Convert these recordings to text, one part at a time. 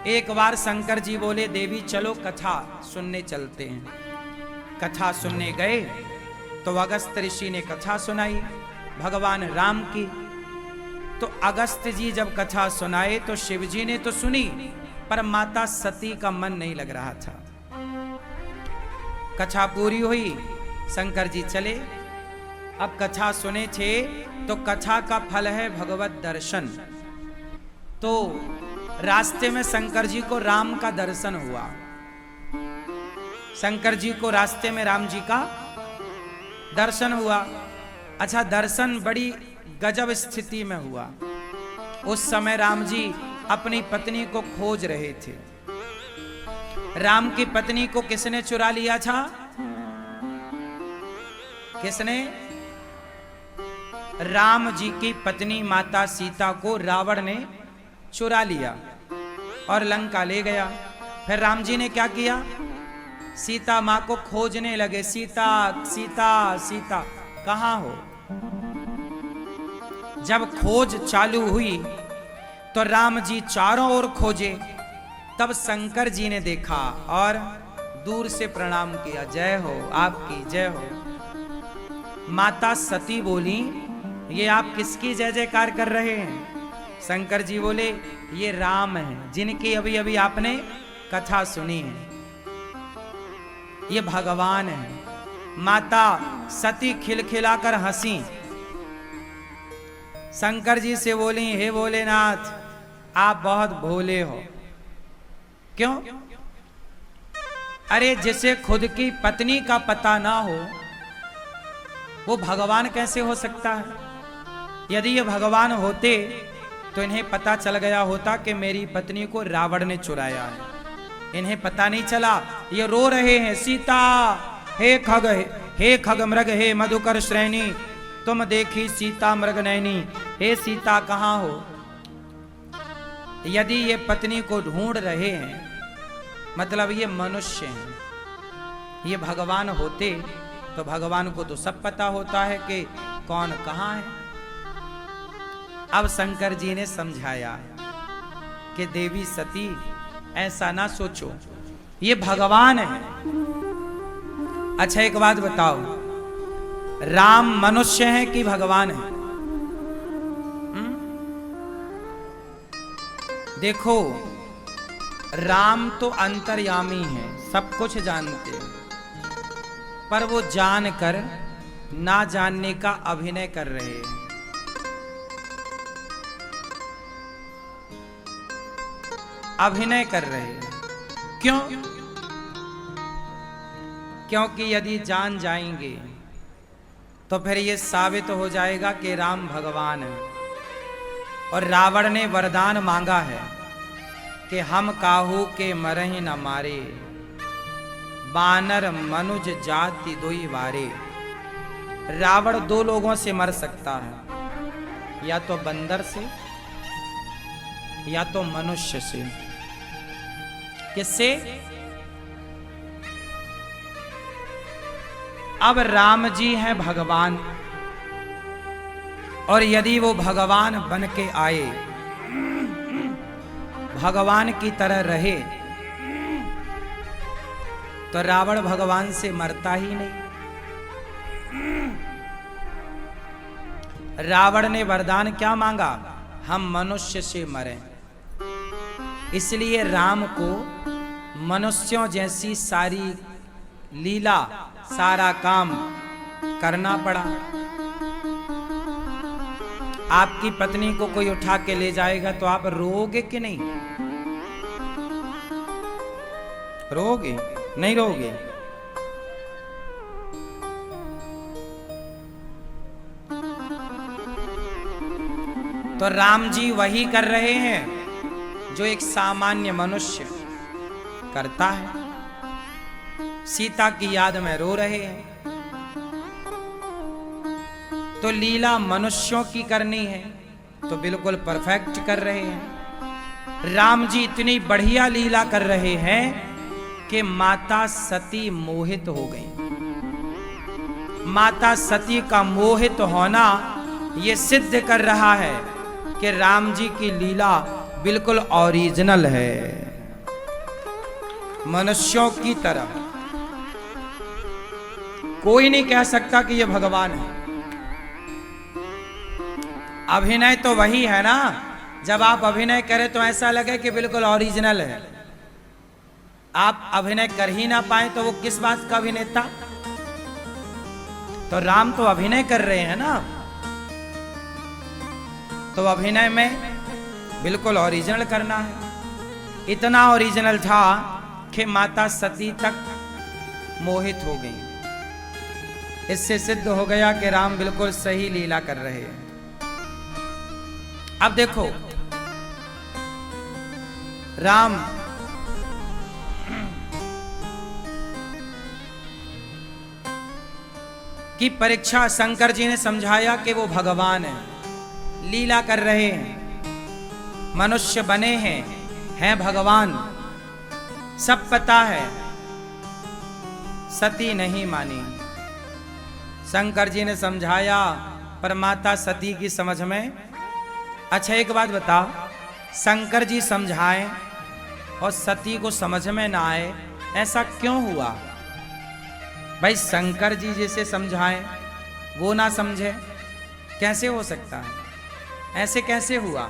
एक बार शंकर जी बोले देवी चलो कथा सुनने चलते हैं। कथा सुनने गए तो अगस्त ऋषि ने कथा सुनाई भगवान राम की। तो अगस्त जी जब कथा सुनाए तो शिव जी ने तो सुनी, पर माता सती का मन नहीं लग रहा था। कथा पूरी हुई, शंकर जी चले। अब कथा सुने थे तो कथा का फल है भगवत दर्शन। तो रास्ते में शंकर जी को राम का दर्शन हुआ। शंकर जी को रास्ते में राम जी का दर्शन हुआ। अच्छा, दर्शन बड़ी गजब स्थिति में हुआ। उस समय राम जी अपनी पत्नी को खोज रहे थे। राम की पत्नी को किसने चुरा लिया था? किसने? राम जी की पत्नी माता सीता को रावण ने चुरा लिया और लंका ले गया। फिर राम जी ने क्या किया? सीता मां को खोजने लगे, सीता सीता सीता कहां हो। जब खोज चालू हुई तो राम जी चारों ओर खोजे। तब शंकर जी ने देखा और दूर से प्रणाम किया, जय हो आपकी जय हो। माता सती बोली, ये आप किसकी जय जयकार कर रहे हैं? शंकर जी बोले, ये राम हैं जिनकी अभी अभी आपने कथा सुनी है, ये भगवान हैं। माता सती खिलखिलाकर हंसी। शंकर जी से बोली, हे भोलेनाथ आप बहुत भोले हो। क्यों? अरे जिसे खुद की पत्नी का पता ना हो वो भगवान कैसे हो सकता है? यदि ये भगवान होते तो इन्हें पता चल गया होता कि मेरी पत्नी को रावण ने चुराया है। इन्हें पता नहीं चला। ये रो रहे हैं, सीता हे खग मृग हे मधुकर श्रेणी, तुम देखी सीता मृग नैनी, हे सीता कहां हो। यदि ये पत्नी को ढूंढ रहे हैं मतलब ये मनुष्य हैं। ये भगवान होते तो भगवान को तो सब पता होता है कि कौन कहां है। अब शंकर जी ने समझाया कि देवी सती ऐसा ना सोचो, ये भगवान है। अच्छा एक बात बताओ, राम मनुष्य है कि भगवान है? देखो, राम तो अंतर्यामी है, सब कुछ जानते हैं, पर वो जानकर ना जानने का अभिनय कर रहे हैं। अभिनय कर रहे हैं। क्यों? क्योंकि यदि जान जाएंगे तो फिर ये साबित हो जाएगा कि राम भगवान है। और रावण ने वरदान मांगा है कि हम काहू के मरहि न मारे, बानर मनुज जाति दोई वारे। रावण दो लोगों से मर सकता है, या तो बंदर से या तो मनुष्य से। किससे? अब राम जी हैं भगवान, और यदि वो भगवान बन के आए, भगवान की तरह रहे, तो रावण भगवान से मरता ही नहीं। रावण ने वरदान क्या मांगा? हम मनुष्य से मरें। इसलिए राम को मनुष्यों जैसी सारी लीला, सारा काम करना पड़ा। आपकी पत्नी को कोई उठा के ले जाएगा तो आप रोओगे कि नहीं? रोओगे? नहीं रोओगे? तो राम जी वही कर रहे हैं जो एक सामान्य मनुष्य करता है। सीता की याद में रो रहे हैं, तो लीला मनुष्यों की करनी है तो बिल्कुल परफेक्ट कर रहे हैं। राम जी इतनी बढ़िया लीला कर रहे हैं कि माता सती मोहित हो गई। माता सती का मोहित होना ये सिद्ध कर रहा है कि राम जी की लीला बिल्कुल ओरिजिनल है। मनुष्यों की तरह। कोई नहीं कह सकता कि ये भगवान है। अभिनय तो वही है ना, जब आप अभिनय करें तो ऐसा लगे कि बिल्कुल ओरिजिनल है। आप अभिनय कर ही ना पाए तो वो किस बात का अभिनेता। तो राम तो अभिनय कर रहे हैं ना, तो अभिनय में बिल्कुल ओरिजिनल करना है। इतना ओरिजिनल था कि माता सती तक मोहित हो गई। इससे सिद्ध हो गया कि राम बिल्कुल सही लीला कर रहे हैं। अब देखो, राम की परीक्षा शंकर जी ने समझाया कि वो भगवान है, लीला कर रहे हैं, मनुष्य बने हैं भगवान, सब पता है। सती नहीं मानी। शंकर जी ने समझाया, पर माता सती की समझ में। अच्छा एक बात बताओ, शंकर जी समझाएं और सती को समझ में ना आए, ऐसा क्यों हुआ? भाई शंकर जी जैसे समझाएं वो ना समझे, कैसे हो सकता है? ऐसे कैसे हुआ?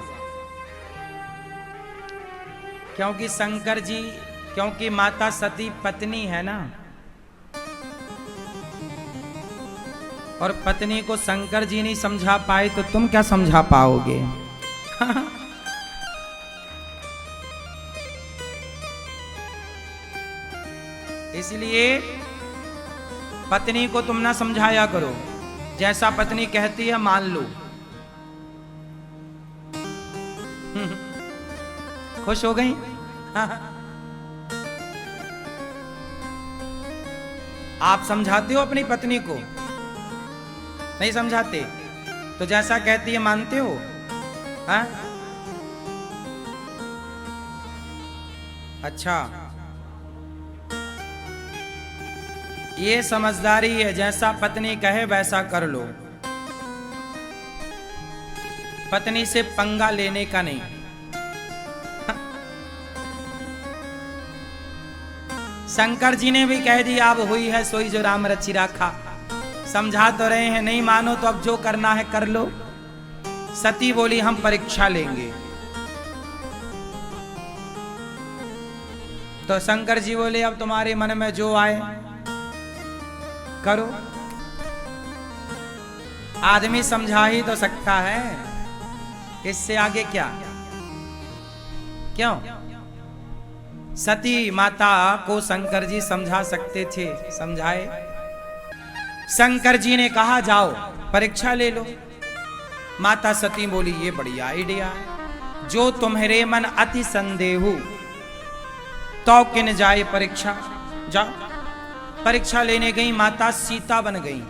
क्योंकि शंकर जी, क्योंकि माता सती पत्नी है ना, और पत्नी को शंकर जी नहीं समझा पाए तो तुम क्या समझा पाओगे? इसलिए पत्नी को तुम ना समझाया करो, जैसा पत्नी कहती है मान लो। खुश हो गई? आप समझाते हो अपनी पत्नी को? नहीं समझाते? तो जैसा कहती है मानते हो? हाँ? अच्छा, ये समझदारी है, जैसा पत्नी कहे वैसा कर लो। पत्नी से पंगा लेने का नहीं। शंकर जी ने भी कह दिया, अब हुई है सोई जो राम रचि राखा। समझा तो रहे हैं, नहीं मानो तो अब जो करना है कर लो। सती बोली हम परीक्षा लेंगे। तो शंकर जी बोले अब तुम्हारे मन में जो आए करो। आदमी समझा ही तो सकता है, इससे आगे क्या? क्यों? सती माता को शंकर जी समझा सकते थे, समझाए। शंकर जी ने कहा जाओ परीक्षा ले लो। माता सती बोली ये बढ़िया आइडिया है, जो तुम्हारे मन अति संदेह तो किन जाए परीक्षा। जाओ। परीक्षा लेने गई, माता सीता बन गई।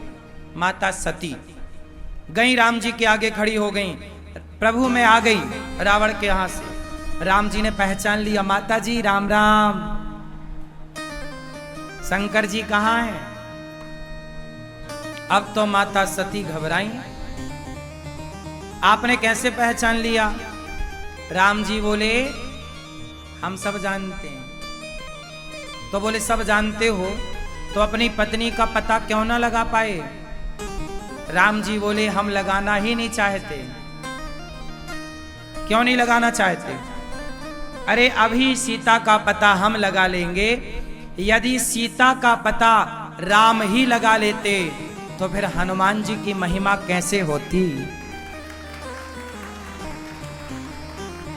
माता सती गई, राम जी के आगे खड़ी हो गई। प्रभु में आ गई रावण के यहां से। राम जी ने पहचान लिया, माता जी राम राम। शंकर जी कहां हैं? अब तो माता सती घबराई। आपने कैसे पहचान लिया? राम जी बोले हम सब जानते हैं। तो बोले सब जानते हो तो अपनी पत्नी का पता क्यों ना लगा पाए? राम जी बोले हम लगाना ही नहीं चाहते। क्यों नहीं लगाना चाहते? अरे अभी सीता का पता हम लगा लेंगे। यदि सीता का पता राम ही लगा लेते तो फिर हनुमान जी की महिमा कैसे होती?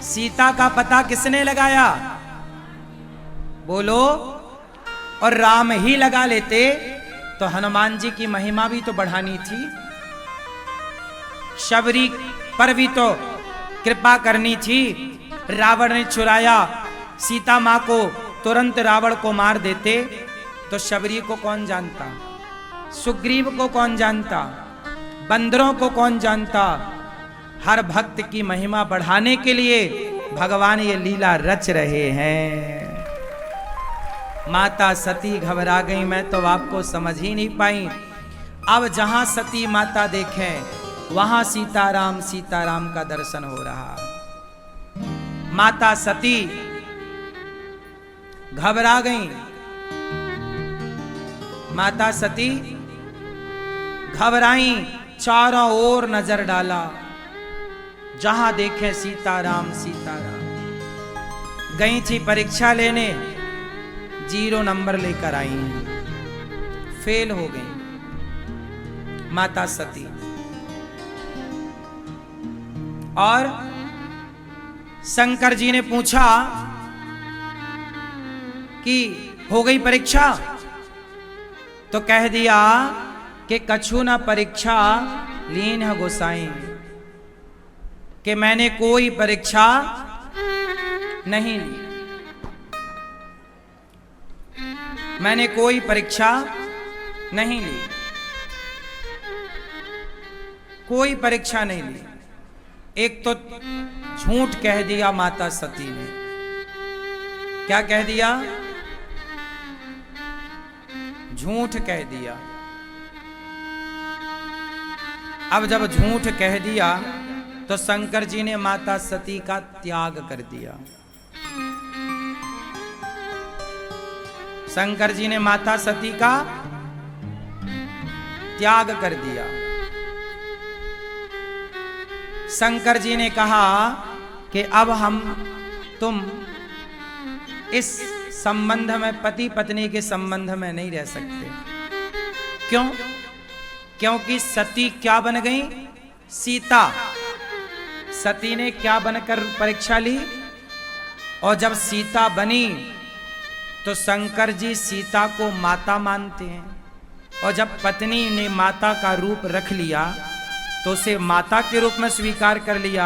सीता का पता किसने लगाया? बोलो। और राम ही लगा लेते तो हनुमान जी की महिमा भी तो बढ़ानी थी। शबरी पर भी तो कृपा करनी थी। रावण ने चुराया सीता मां को, तुरंत रावण को मार देते तो शबरी को कौन जानता? सुग्रीव को कौन जानता? बंदरों को कौन जानता? हर भक्त की महिमा बढ़ाने के लिए भगवान ये लीला रच रहे हैं। माता सती घबरा गई, मैं तो आपको समझ ही नहीं पाई। अब जहां सती माता देखें वहां सीताराम का दर्शन हो रहा। माता सती घबरा गईं। माता सती घबराई, चारों ओर नजर डाला, जहां देखे सीताराम सीताराम। गई थी परीक्षा लेने, 0 नंबर लेकर आई, फेल हो गई माता सती। और शंकर जी ने पूछा कि हो गई परीक्षा? तो कह दिया कि कछु न परीक्षा लीन है गोसाई, कि मैंने कोई परीक्षा नहीं ली, मैंने कोई परीक्षा नहीं ली, कोई परीक्षा नहीं ली। एक तो झूठ कह दिया माता सती ने। क्या कह दिया? झूठ कह दिया। अब जब झूठ कह दिया तो शंकर जी ने माता सती का त्याग कर दिया। शंकर जी ने माता सती का त्याग कर दिया। शंकर जी ने कहा कि अब हम तुम इस संबंध में, पति पत्नी के संबंध में नहीं रह सकते। क्यों? क्योंकि सती क्या बन गई? सीता। सती ने क्या बनकर परीक्षा ली? और जब सीता बनी तो शंकर जी सीता को माता मानते हैं, और जब पत्नी ने माता का रूप रख लिया तो उसे माता के रूप में स्वीकार कर लिया।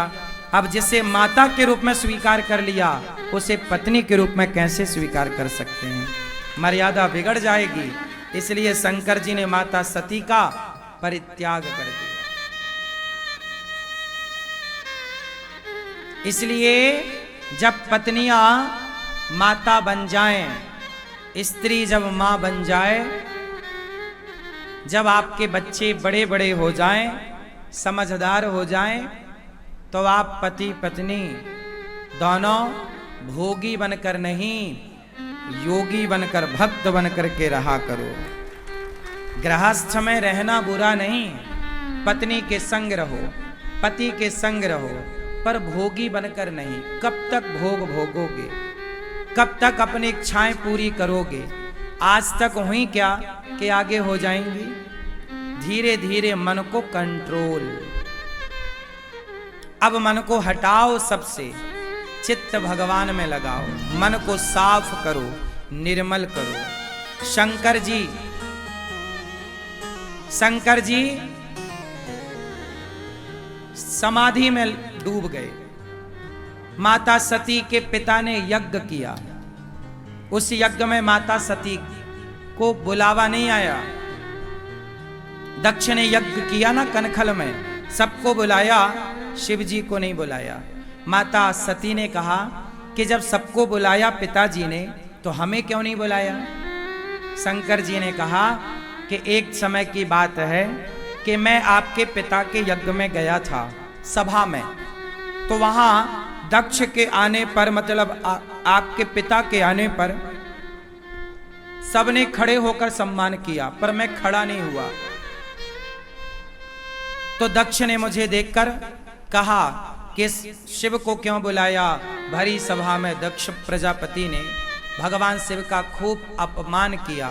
अब जिसे माता के रूप में स्वीकार कर लिया उसे पत्नी के रूप में कैसे स्वीकार कर सकते हैं? मर्यादा बिगड़ जाएगी। इसलिए शंकर जी ने माता सती का परित्याग कर दिया। इसलिए जब पत्नियां माता बन जाएं, स्त्री जब मां बन जाए, जब आपके बच्चे बड़े बड़े हो जाएं, समझदार हो जाएं, तो आप पति पत्नी दोनों भोगी बनकर नहीं, योगी बनकर, भक्त बनकर के रहा करो। गृहस्थ में रहना बुरा नहीं, पत्नी के संग रहो, पति के संग रहो, पर भोगी बनकर नहीं। कब तक भोग भोगोगे? कब तक अपनी इच्छाएं पूरी करोगे? आज तक हुई क्या कि आगे हो जाएंगी? धीरे धीरे मन को कंट्रोल। अब मन को हटाओ, सबसे चित्त भगवान में लगाओ, मन को साफ करो, निर्मल करो। शंकर जी समाधि में डूब गए। माता सती के पिता ने यज्ञ किया। उस यज्ञ में माता सती को बुलावा नहीं आया। दक्ष ने यज्ञ किया ना कनखल में, सबको बुलाया, शिव जी को नहीं बुलाया। माता सती ने कहा कि जब सबको बुलाया पिताजी ने तो हमें क्यों नहीं बुलाया? शंकर जी ने कहा कि एक समय की बात है कि मैं आपके पिता के यज्ञ में गया था, सभा में, तो वहां दक्ष के आने पर, मतलब आपके पिता के आने पर सबने खड़े होकर सम्मान किया, पर मैं खड़ा नहीं हुआ। तो दक्ष ने मुझे देखकर कहा कि शिव को क्यों बुलाया? भरी सभा में दक्ष प्रजापति ने भगवान शिव का खूब अपमान किया,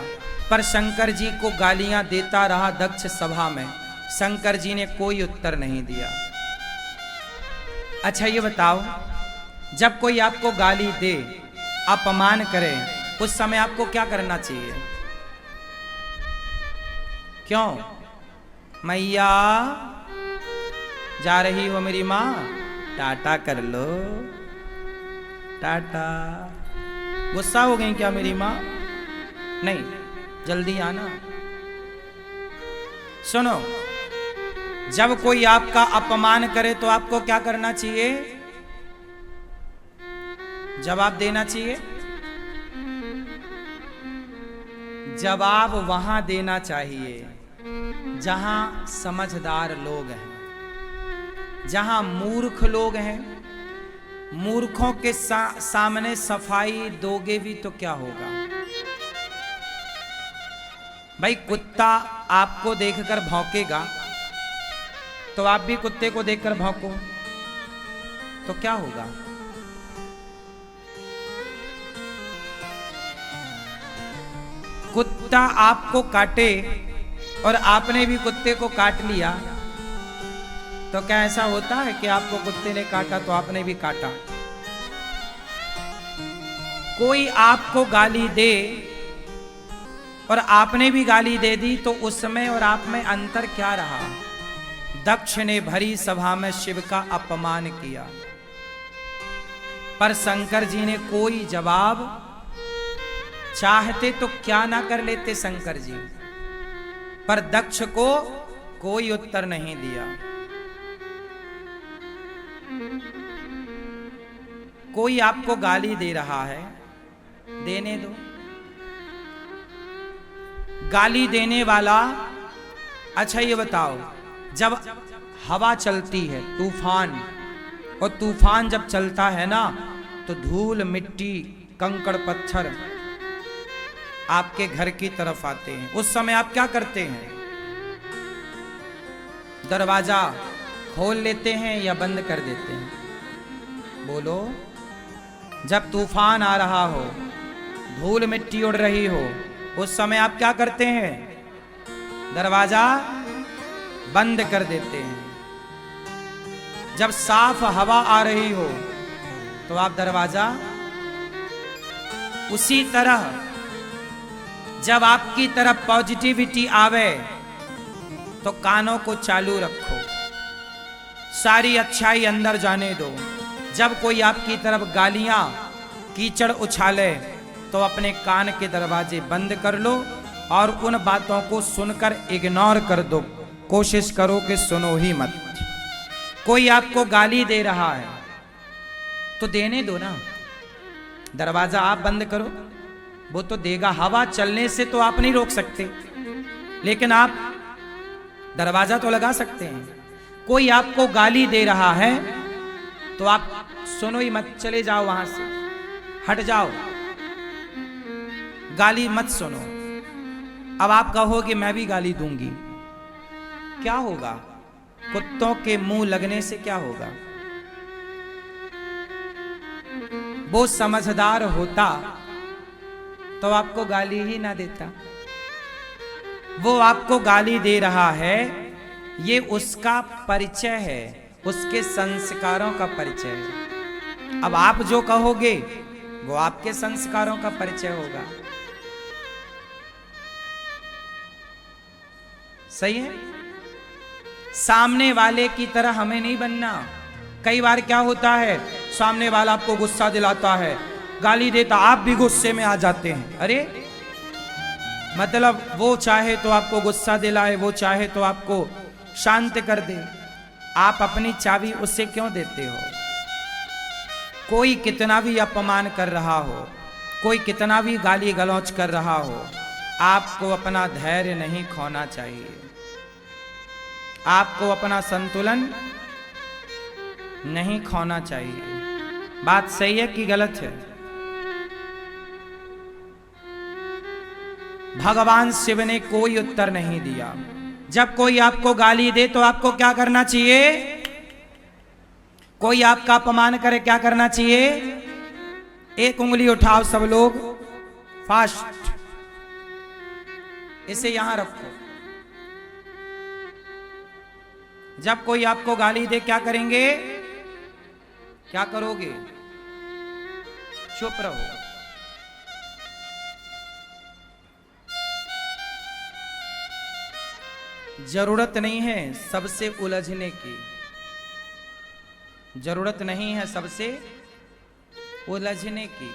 पर शंकर जी को गालियां देता रहा दक्ष सभा में। शंकर जी ने कोई उत्तर नहीं दिया। अच्छा ये बताओ, जब कोई आपको गाली दे, अपमान करे, उस समय आपको क्या करना चाहिए? क्यों? मैया जा रही हो मेरी माँ, टाटा कर लो, टाटा। गुस्सा हो गई क्या मेरी माँ? नहीं, जल्दी आना। सुनो, जब कोई आपका अपमान करे तो आपको क्या करना चाहिए? जवाब देना चाहिए। जवाब वहां देना चाहिए जहां समझदार लोग हैं। जहां मूर्ख लोग हैं मूर्खों के सामने सफाई दोगे भी तो क्या होगा। भाई कुत्ता आपको देखकर भौंकेगा तो आप भी कुत्ते को देखकर भौंको तो क्या होगा। कुत्ता आपको काटे और आपने भी कुत्ते को काट लिया तो क्या ऐसा होता है कि आपको कुत्ते ने काटा तो आपने भी काटा। कोई आपको गाली दे और आपने भी गाली दे दी तो उसमें और आप में अंतर क्या रहा। दक्ष ने भरी सभा में शिव का अपमान किया पर शंकर जी ने कोई जवाब, चाहते तो क्या ना कर लेते शंकर जी, पर दक्ष को कोई उत्तर नहीं दिया। कोई आपको गाली दे रहा है, देने दो। गाली देने वाला, अच्छा ये बताओ, जब हवा चलती है तूफान, और तूफान जब चलता है ना तो धूल मिट्टी कंकड़ पत्थर आपके घर की तरफ आते हैं, उस समय आप क्या करते हैं। दरवाजा खोल लेते हैं या बंद कर देते हैं, बोलो। जब तूफान आ रहा हो, धूल मिट्टी उड़ रही हो, उस समय आप क्या करते हैं, दरवाजा बंद कर देते हैं। जब साफ हवा आ रही हो तो आप दरवाजा, उसी तरह जब आपकी तरफ पॉजिटिविटी आवे तो कानों को चालू रखो, सारी अच्छाई अंदर जाने दो। जब कोई आपकी तरफ गालियां कीचड़ उछाले तो अपने कान के दरवाजे बंद कर लो और उन बातों को सुनकर इग्नोर कर दो, कोशिश करो कि सुनो ही मत। कोई आपको गाली दे रहा है तो देने दो ना, दरवाजा आप बंद करो, वो तो देगा। हवा चलने से तो आप नहीं रोक सकते, लेकिन आप दरवाजा तो लगा सकते हैं। कोई आपको गाली दे रहा है तो आप सुनो ही मत, चले जाओ वहां से, हट जाओ, गाली मत सुनो। अब आप कहोगे मैं भी गाली दूंगी, क्या होगा, कुत्तों के मुंह लगने से क्या होगा। वो समझदार होता तो आपको गाली ही ना देता। वो आपको गाली दे रहा है, ये उसका परिचय है, उसके संस्कारों का परिचय है। अब आप जो कहोगे वो आपके संस्कारों का परिचय होगा। सही है। सामने वाले की तरह हमें नहीं बनना। कई बार क्या होता है, सामने वाला आपको गुस्सा दिलाता है, गाली देता, आप भी गुस्से में आ जाते हैं। अरे मतलब वो चाहे तो आपको गुस्सा दिलाए, वो चाहे तो आपको शांत कर दे, आप अपनी चाबी उससे क्यों देते हो। कोई कितना भी अपमान कर रहा हो, कोई कितना भी गाली गलौज कर रहा हो, आपको अपना धैर्य नहीं खोना चाहिए। आपको अपना संतुलन नहीं खोना चाहिए। बात सही है कि गलत है। भगवान शिव ने कोई उत्तर नहीं दिया। जब कोई आपको गाली दे तो आपको क्या करना चाहिए, कोई आपका अपमान करे क्या करना चाहिए, एक उंगली उठाओ सब लोग, फास्ट, इसे यहां रखो। जब कोई आपको गाली दे क्या करेंगे, क्या करोगे, चुप रहो। जरूरत नहीं है सबसे उलझने की, जरूरत नहीं है सबसे उलझने की।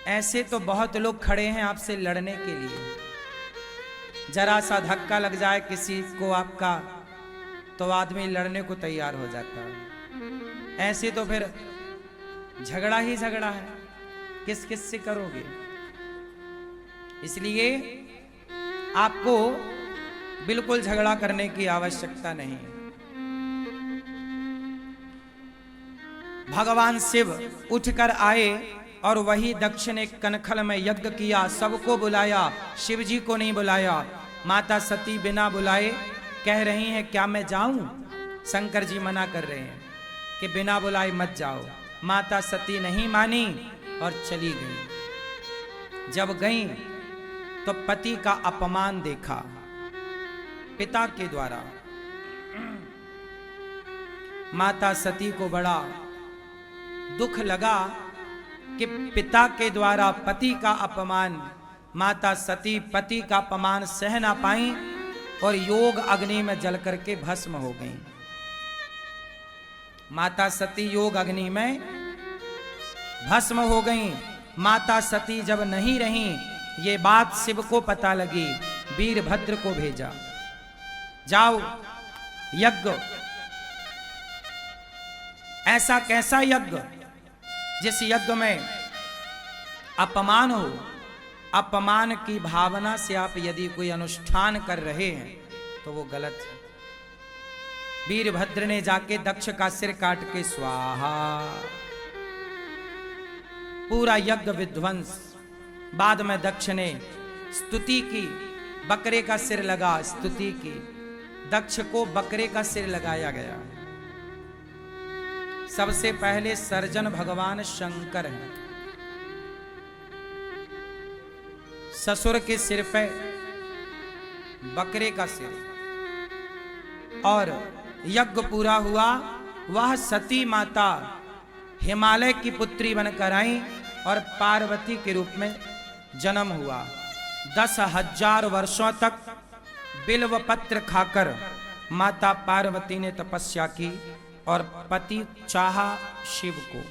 ऐसे तो बहुत लोग खड़े हैं आपसे लड़ने के लिए। जरा सा धक्का लग जाए किसी को आपका तो आदमी लड़ने को तैयार हो जाता है। ऐसे तो फिर झगड़ा ही झगड़ा है, किस किस से करोगे। इसलिए आपको बिल्कुल झगड़ा करने की आवश्यकता नहीं। भगवान शिव उठकर आए और वही दक्ष ने कनखल में यज्ञ किया, सबको बुलाया, शिव जी को नहीं बुलाया। माता सती बिना बुलाए कह रही हैं क्या मैं जाऊं? शंकर जी मना कर रहे हैं कि बिना बुलाए मत जाओ। माता सती नहीं मानी और चली गई। जब गई तो पति का अपमान देखा पिता के द्वारा। माता सती को बड़ा दुख लगा कि पिता के द्वारा पति का अपमान। माता सती पति का अपमान सह ना पाई और योग अग्नि में जल करके भस्म हो गई। माता सती योग अग्नि में भस्म हो गई। माता सती जब नहीं रही, ये बात शिव को पता लगी, वीरभद्र को भेजा, जाओ यज्ञ। ऐसा कैसा यज्ञ जिस यज्ञ में अपमान हो? अपमान की भावना से आप यदि कोई अनुष्ठान कर रहे हैं तो वो गलत है। वीरभद्र ने जाके दक्ष का सिर काट के स्वाहा, पूरा यज्ञ विध्वंस। बाद में दक्ष ने स्तुति की, बकरे का सिर लगा, स्तुति की। दक्ष को बकरे का सिर लगाया गया। सबसे पहले सर्जन भगवान शंकर हैं। ससुर के सिर पे बकरे का सिर। और यज्ञ पूरा हुआ। वह सती माता हिमालय की पुत्री बनकर आई और पार्वती के रूप में जन्म हुआ। 10,000 वर्षों तक बिल्व पत्र खाकर माता पार्वती ने तपस्या की और पति चाहा शिव को।